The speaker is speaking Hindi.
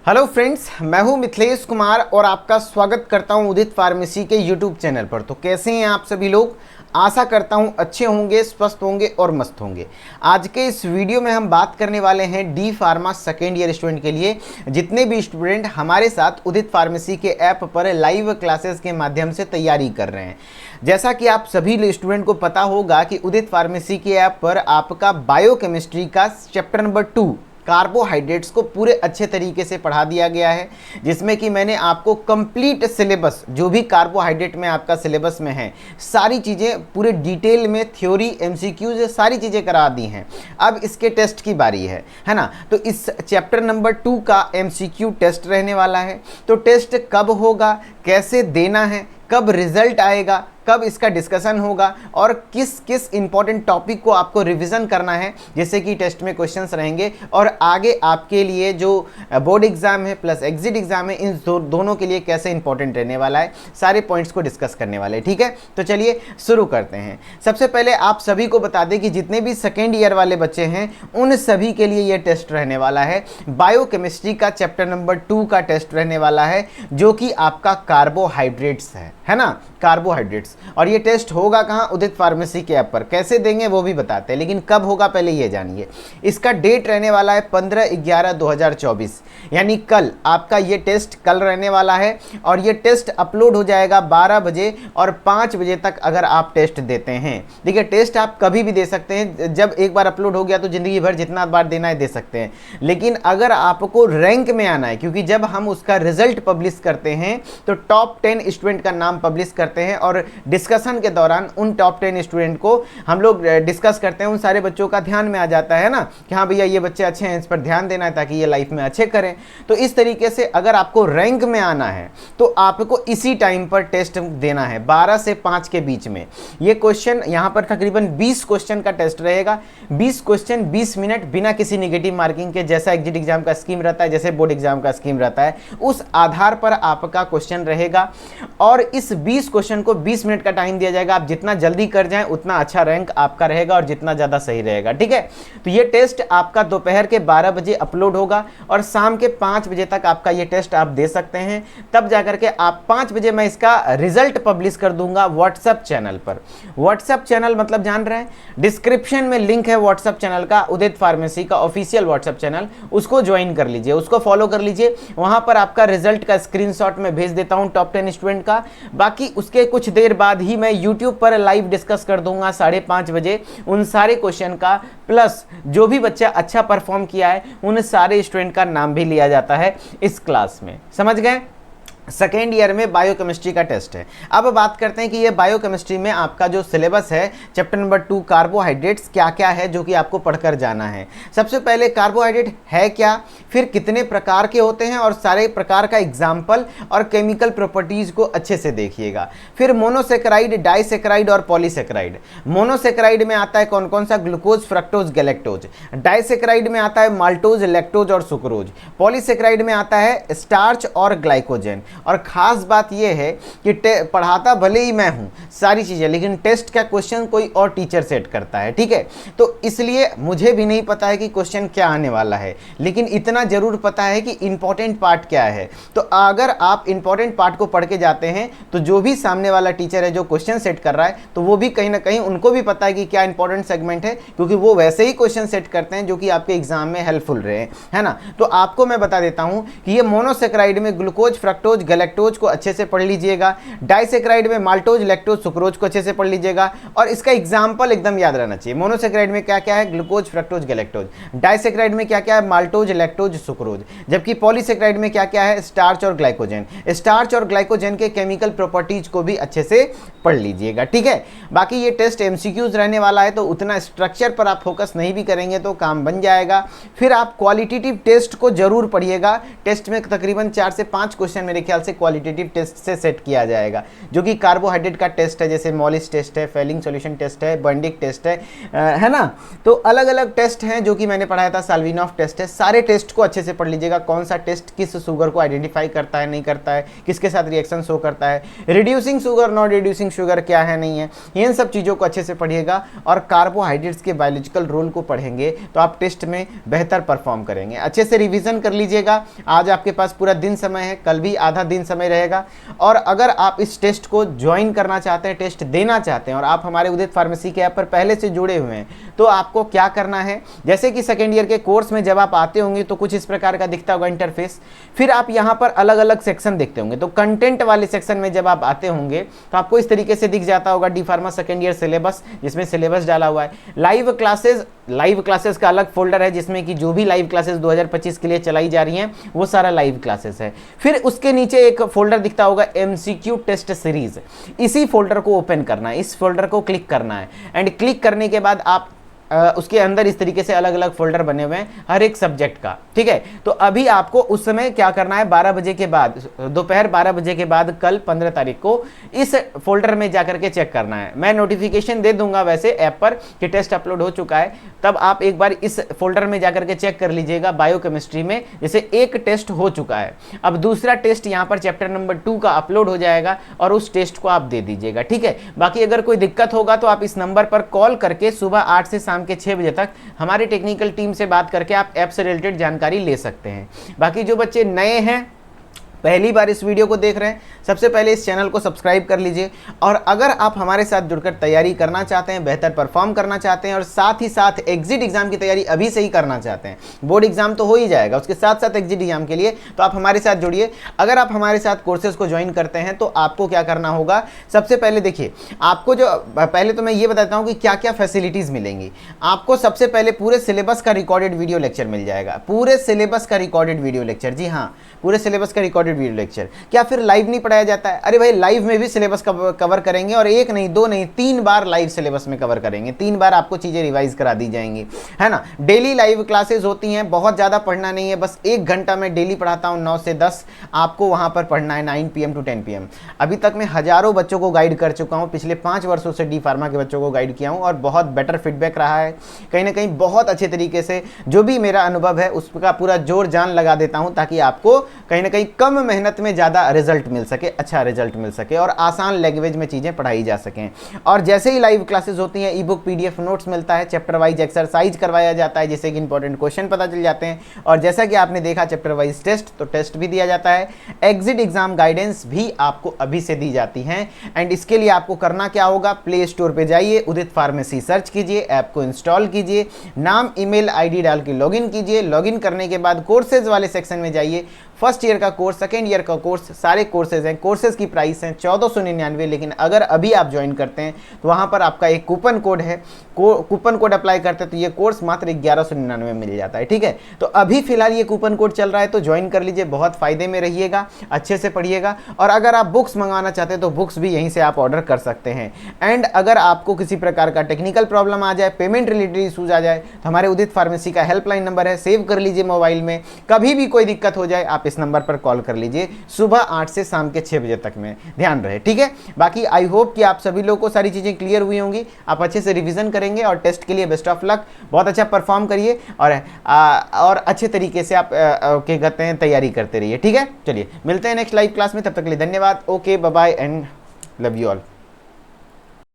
हेलो फ्रेंड्स, मैं हूं मिथिलेश कुमार और आपका स्वागत करता हूं उदित फार्मेसी के यूट्यूब चैनल पर। तो कैसे हैं आप सभी लोग? आशा करता हूं अच्छे होंगे, स्वस्थ होंगे और मस्त होंगे। आज के इस वीडियो में हम बात करने वाले हैं D pharma second year student के लिए। जितने भी स्टूडेंट हमारे साथ उदित फार्मेसी के ऐप पर लाइव क्लासेस के माध्यम से तैयारी कर रहे हैं, जैसा कि आप सभी स्टूडेंट को पता होगा कि उदित फार्मेसी के ऐप पर आपका बायोकेमिस्ट्री का चैप्टर नंबर 2 कार्बोहाइड्रेट्स को पूरे अच्छे तरीके से पढ़ा दिया गया है, जिसमें कि मैंने आपको कंप्लीट सिलेबस, जो भी कार्बोहाइड्रेट में आपका सिलेबस में है, सारी चीज़ें पूरे डिटेल में, थ्योरी, एमसीक्यूज, सारी चीज़ें करा दी हैं। अब इसके टेस्ट की बारी है ना। तो इस चैप्टर नंबर 2 का एमसीक्यू टेस्ट रहने वाला है। तो टेस्ट कब होगा, कैसे देना है, कब रिजल्ट आएगा, कब इसका डिस्कशन होगा और किस किस इंपॉर्टेंट टॉपिक को आपको रिवीजन करना है, जैसे कि टेस्ट में क्वेश्चंस रहेंगे और आगे आपके लिए जो बोर्ड एग्जाम है प्लस एग्जिट एग्जाम है, इन दोनों के लिए कैसे इंपॉर्टेंट रहने वाला है, सारे पॉइंट्स को डिस्कस करने वाले हैं। ठीक है, तो चलिए शुरू करते हैं। सबसे पहले आप सभी को बता दें कि जितने भी सेकेंड ईयर वाले बच्चे हैं उन सभी के लिए ये टेस्ट रहने वाला है। बायोकेमिस्ट्री का चैप्टर नंबर 2 का टेस्ट रहने वाला है, जो कि आपका कार्बोहाइड्रेट्स है ना, कार्बोहाइड्रेट्स। और ये टेस्ट होगा कहाँ? उदित फार्मेसी के ऐप पर। कैसे देंगे वो भी बताते हैं, लेकिन कब होगा पहले ये जानिए। इसका डेट रहने वाला है 15/11/2024, यानी कल। आपका ये टेस्ट कल रहने वाला है और ये टेस्ट अपलोड हो जाएगा 12 बजे और 5 बजे तक अगर आप टेस्ट देते हैं। देखिए, टेस्ट आप कभी भी दे सकते हैं, जब एक बार अपलोड हो गया तो ज़िंदगी भर जितना बार देना है दे सकते हैं। लेकिन अगर आपको रैंक में आना है, क्योंकि जब हम उसका रिजल्ट पब्लिश करते हैं तो टॉप 10 स्टूडेंट का नाम पब्लिश करते हैं और डिस्कशन के दौरान उन टॉप 10 स्टूडेंट को हम लोग डिस्कस करते हैं। उन सारे बच्चों का ध्यान में आ जाता है ना कि हाँ भैया ये बच्चे अच्छे हैं, इस पर ध्यान देना है ताकि ये लाइफ में अच्छे करें। तो इस तरीके से अगर आपको रैंक में आना है तो आपको इसी टाइम पर टेस्ट देना है, 12 से 5 के बीच में। ये क्वेश्चन यहाँ पर तकरीबन 20 क्वेश्चन का टेस्ट रहेगा। 20 क्वेश्चन 20 मिनट बिना किसी नेगेटिव मार्किंग के, जैसा एग्जिट एग्जाम का स्कीम रहता है, जैसे बोर्ड एग्जाम का स्कीम रहता है, उस आधार पर आपका क्वेश्चन रहेगा। और इस 20 क्वेश्चन को 20 मिनट का टाइम दिया जाएगा। आप जितना जल्दी कर जाएं उतना अच्छा रैंक आपका रहेगा और जितना ज़्यादा सही रहेगा। ठीक है, तो ये टेस्ट आपका दोपहर के 12 बजे अपलोड होगा और शाम के 5 बजे तक आपका ये टेस्ट आप दे सकते हैं। तब जाकर के आप 5 बजे मैं इसका रिजल्ट पब्लिश कर दूंगा व्हाट्सएप चैनल पर। व्हाट्सएप चैनल मतलब जान रहे हैं, डिस्क्रिप्शन में लिंक है व्हाट्सएप चैनल का, उदित फार्मेसी का ऑफिशियल व्हाट्सएप चैनल। उसको ज्वाइन कर लीजिए, उसको फॉलो कर लीजिए। वहां पर आपका रिजल्ट का स्क्रीनशॉट मैं भेज देता हूं टॉप 10 स्टूडेंट का। बाकी उसके कुछ देर बाद ही मैं यूट्यूब पर लाइव डिस्कस कर दूंगा 5:30 बजे उन सारे क्वेश्चन का, प्लस जो भी बच्चा अच्छा परफॉर्म किया है उन सारे स्टूडेंट का नाम भी लिया जाता है इस क्लास में। समझ गए? सेकेंड ईयर में बायोकेमिस्ट्री का टेस्ट है। अब बात करते हैं कि ये बायोकेमिस्ट्री में आपका जो सिलेबस है चैप्टर नंबर 2 कार्बोहाइड्रेट्स क्या क्या है जो कि आपको पढ़कर जाना है। सबसे पहले कार्बोहाइड्रेट है क्या, फिर कितने प्रकार के होते हैं और सारे प्रकार का एग्जाम्पल और केमिकल प्रॉपर्टीज को अच्छे से देखिएगा। फिर मोनोसेकेराइड, डाइसेकेराइड और पॉलीसेकेराइड। मोनोसेकेराइड में आता है कौन कौन सा? Glucose, fructose, galactose. डाइसेकेराइड में आता है माल्टोज, लैक्टोज और सुक्रोज। पॉलीसेकेराइड में आता है स्टार्च और ग्लाइकोजन। और खास बात यह है कि पढ़ाता भले ही मैं हूं सारी चीजें, लेकिन टेस्ट का क्वेश्चन कोई और टीचर सेट करता है। ठीक है, तो इसलिए मुझे भी नहीं पता है कि क्वेश्चन क्या आने वाला है, लेकिन इतना जरूर पता है कि इंपॉर्टेंट पार्ट क्या है। तो अगर आप इंपॉर्टेंट पार्ट को पढ़ के जाते हैं तो जो भी सामने वाला टीचर है जो क्वेश्चन सेट कर रहा है, तो वो भी कहीं ना कहीं उनको भी पता है कि क्या इंपॉर्टेंट सेगमेंट है, क्योंकि वो वैसे ही क्वेश्चन सेट करते हैं जो कि आपके एग्जाम में हेल्पफुल रहे, है ना। तो आपको मैं बता देता हूं कि ये मोनोसेकेराइड में ग्लूकोज, फ्रक्टोज, गैलेक्टोज को अच्छे से पढ़ लीजिएगा। डाइसेकेराइड में माल्टोज, लैक्टोज, सुक्रोज को अच्छे से पढ़ लीजिएगा और इसका एग्जांपल एकदम याद रहना चाहिए। मोनोसेकेराइड में क्या क्या है? Glucose, fructose, galactose. डाइसेकेराइड में क्या क्या है? Maltose, lactose, sucrose. जबकि पॉलीसेकेराइड में क्या क्या है? स्टार्च और ग्लाइकोजन। स्टार्च और ग्लाइकोजन के केमिकल प्रॉपर्टीज को भी अच्छे से पढ़ लीजिएगा। ठीक है, बाकी ये टेस्ट एमसीक्यूज रहने वाला है, तो उतना स्ट्रक्चर पर आप फोकस नहीं भी करेंगे तो काम बन जाएगा। फिर आप क्वालिटेटिव टेस्ट को जरूर पढ़िएगा। टेस्ट में तकरीबन 4 से 5 क्वेश्चन मेरे ख्याल से क्वालिटेटिव टेस्ट से सेट किया जाएगा, जो कि कार्बोहाइड्रेट का टेस्ट है, जैसे मॉलिस टेस्ट है, फेलिंग सॉल्यूशन टेस्ट है, बर्डिक टेस्ट है ना। तो अलग अलग टेस्ट हैं जो कि मैंने पढ़ाया था, साल्विनॉफ टेस्ट है। सारे टेस्ट को अच्छे से पढ़ लीजिएगा, कौन सा टेस्ट किस शुगर को आइडेंटिफाई करता है, नहीं करता है, किसके साथ रिएक्शन शो करता है, reducing sugar, non reducing sugar क्या है, नहीं है, इन सब चीज़ों को अच्छे से पढ़िएगा और कार्बोहाइड्रेट्स के बायोलॉजिकल रोल को पढ़ेंगे तो आप टेस्ट में बेहतर परफॉर्म करेंगे। अच्छे से रिवीजन कर लीजिएगा। आज आपके पास पूरा दिन समय है, कल भी आधा दिन समय रहेगा। और अगर आप इस टेस्ट को ज्वाइन करना चाहते हैं, टेस्ट देना चाहते हैं और आप हमारे उदित फार्मेसी के ऐप पर पहले से जुड़े हुए हैं, तो आपको क्या करना है, जैसे कि सेकेंड ईयर के कोर्स में जब आप आते होंगे तो कुछ इस प्रकार का दिखता होगा इंटरफेस। फिर आप यहाँ पर अलग अलग सेक्शन देखते होंगे, तो कंटेंट वाले सेक्शन में जब आप आते होंगे तो आपको इस तरीके से दिख जाता होगा D pharma second year syllabus, जिसमें सिलेबस डाला हुआ है। लाइव क्लासेस का अलग फोल्डर है, जिसमें कि जो भी लाइव क्लासेस 2025 के लिए चलाई जा रही हैं वो सारा लाइव क्लासेस है। फिर उसके नीचे एक फोल्डर दिखता होगा MCQ टेस्ट सीरीज, इसी फोल्डर को ओपन करना है, इस फोल्डर को क्लिक करना है। एंड क्लिक करने के बाद आप उसके अंदर इस तरीके से अलग अलग फोल्डर बने हुए हैं हर एक सब्जेक्ट का, ठीक है। तो अभी आपको उस समय क्या करना है, 12 बजे के बाद, दोपहर 12 बजे के बाद कल 15 तारीख को इस फोल्डर में जाकर के चेक करना है। मैं नोटिफिकेशन दे दूंगा वैसे ऐप पर कि टेस्ट अपलोड हो चुका है, तब आप एक बार इस फोल्डर में जाकर के चेक कर लीजिएगा। बायोकेमिस्ट्री में जैसे एक टेस्ट हो चुका है, अब दूसरा टेस्ट यहाँ पर चैप्टर नंबर 2 का अपलोड हो जाएगा और उस टेस्ट को आप दे दीजिएगा, ठीक है। बाकी अगर कोई दिक्कत होगा तो आप इस नंबर पर कॉल करके सुबह 8 से शाम के 6 बजे तक हमारी टेक्निकल टीम से बात करके आप ऐप से रिलेटेड जानकारी ले सकते हैं। बाकी जो बच्चे नए हैं, पहली बार इस वीडियो को देख रहे हैं, सबसे पहले इस चैनल को सब्सक्राइब कर लीजिए। और अगर आप हमारे साथ जुड़कर तैयारी करना चाहते हैं, बेहतर परफॉर्म करना चाहते हैं और साथ ही साथ एग्जिट एग्जाम की तैयारी अभी से ही करना चाहते हैं, बोर्ड एग्जाम तो हो ही जाएगा, उसके साथ साथ एग्जिट एग्जाम के लिए तो आप हमारे साथ जुड़िए। अगर आप हमारे साथ कोर्सेज को ज्वाइन करते हैं तो आपको क्या करना होगा, सबसे पहले देखिए, आपको जो पहले तो मैं ये बताता हूँ कि क्या क्या फैसिलिटीज़ मिलेंगी। आपको सबसे पहले पूरे सिलेबस का रिकॉर्डेड वीडियो लेक्चर मिल जाएगा, पूरे सिलेबस का रिकॉर्डेड वीडियो लेक्चर, जी हाँ, पूरे सिलेबस का रिकॉर्डेड वीडियो लेक्चर। क्या फिर लाइव नहीं पढ़ाया जाता है? अरे भाई, लाइव में भी सिलेबस कवर करेंगे और एक नहीं, दो नहीं, 3 बार लाइव सिलेबस में कवर करेंगे, 3 बार आपको चीजें रिवाइज करा दी जाएंगी, है ना। डेली लाइव क्लासेस होती हैं, बहुत ज्यादा पढ़ना नहीं है, बस 1 घंटा मैं डेली पढ़ाता हूं 9 से 10, आपको वहां पर पढ़ना है 9 PM to 10 PM। अभी तक मैं हजारों बच्चों को गाइड कर चुका हूं, पिछले 5 वर्षों से डी फार्मा के बच्चों को गाइड किया हूं और बहुत बेटर फीडबैक रहा है। कहीं ना कहीं बहुत अच्छे तरीके से जो भी मेरा अनुभव है उसका पूरा जोर जान लगा देता हूं, ताकि आपको कहीं ना कहीं कम मेहनत में ज़्यादा रिजल्ट मिल सके, अच्छा रिजल्ट मिल सके और आसान लैंग्वेज में चीज़ें पढ़ाई जा सकें। और जैसे ही लाइव क्लासेस होती हैं, ई बुक PDF नोट्स मिलता है, चैप्टर वाइज एक्सरसाइज करवाया जाता है, जिससे कि इंपॉर्टेंट क्वेश्चन पता चल जाते हैं। और जैसा कि आपने देखा चैप्टर वाइज टेस्ट, तो टेस्ट भी दिया जाता है, एग्जिट एग्जाम गाइडेंस भी आपको अभी से दी जाती हैं। एंड इसके लिए आपको करना क्या होगा, प्ले स्टोर पर जाइए, उदित फार्मेसी सर्च कीजिए, ऐप को इंस्टॉल कीजिए, नाम ईमेल ID डाल के लॉगिन कीजिए। लॉगिन करने के बाद कोर्सेज वाले सेक्शन में जाइए, फर्स्ट ईयर का कोर्स, सेकेंड ईयर का कोर्स, सारे कोर्सेज हैं। कोर्सेज की प्राइस है 1499, लेकिन अगर अभी आप ज्वाइन करते हैं तो वहाँ पर आपका एक कूपन कोड है, कूपन कोड अप्लाई करते हैं तो ये कोर्स मात्र 1199 मिल जाता है, ठीक है। तो अभी फिलहाल ये कूपन कोड चल रहा है, तो ज्वाइन कर लीजिए, बहुत फायदे में रहिएगा, अच्छे से पढ़िएगा। और अगर आप बुक्स मंगवाना चाहते हैं तो बुक्स भी यहीं से आप ऑर्डर कर सकते हैं। एंड अगर आपको किसी प्रकार का टेक्निकल प्रॉब्लम आ जाए, पेमेंट रिलेटेड इशूज आ जाए, तो हमारे उदित फार्मेसी का हेल्पलाइन नंबर है, सेव कर लीजिए मोबाइल में। कभी भी कोई दिक्कत हो जाए आप इस नंबर पर कॉल कर लीजिए, सुबह 8 से शाम के 6 बजे तक में, ध्यान रहे, ठीक है। बाकी आई होप कि आप सभी लोगों को सारी चीजें क्लियर हुई होंगी, आप अच्छे से रिवीजन करेंगे और टेस्ट के लिए बेस्ट ऑफ लक, बहुत अच्छा परफॉर्म करिए और अच्छे तरीके से आप क्या कहते हैं तैयारी करते रहिए, ठीक है। चलिए मिलते हैं नेक्स्ट लाइव क्लास में, तब तक के लिए धन्यवाद, okay, bye bye and love you all.